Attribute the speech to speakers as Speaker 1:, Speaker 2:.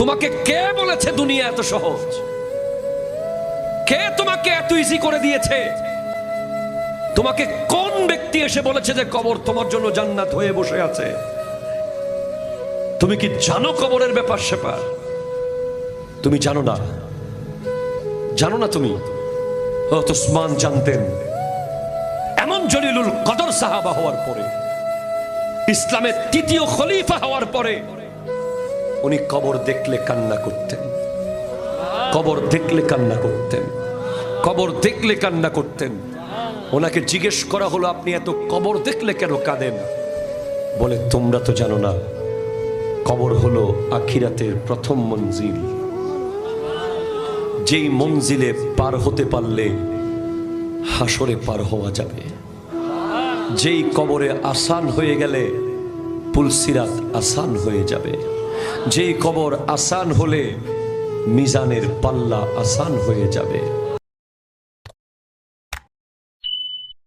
Speaker 1: তোমাকে কে বলেছে দুনিয়া এত সহজ? কে তোমাকে এত ইজি করে দিয়েছে? তোমাকে কোন ব্যক্তি এসে বলেছে যে কবর তোমার জন্য জান্নাত হয়ে বসে আছে? তুমি কি জানো কবরের ব্যাপার স্যাপার? তুমি জানো না, জানো না তুমি? হযরত উসমান জানতেন। এমন জলিলুল কদর সাহাবা হওয়ার পরে, ইসলামের তৃতীয় খলিফা হওয়ার পরে উনি কবর দেখলে কান্না করতেন। কবর দেখলে কান্না করতেন। কবর দেখলে কান্না করতেন। ওনাকে জিজ্ঞেস করা হলো, আপনি এত কবর দেখলে কেন কাঁদেন? বলে, তোমরা তো জানো না, কবর হলো আখিরাতের প্রথম মঞ্জিল। যেই মঞ্জিলে পার হতে পারলে হাসরে পার হওয়া যাবে। যেই কবরে আসান হয়ে গেলে পুলসিরাত আসান হয়ে যাবে। যেই কবর আসান হলে মিজানের পাল্লা আসান হয়ে যাবে।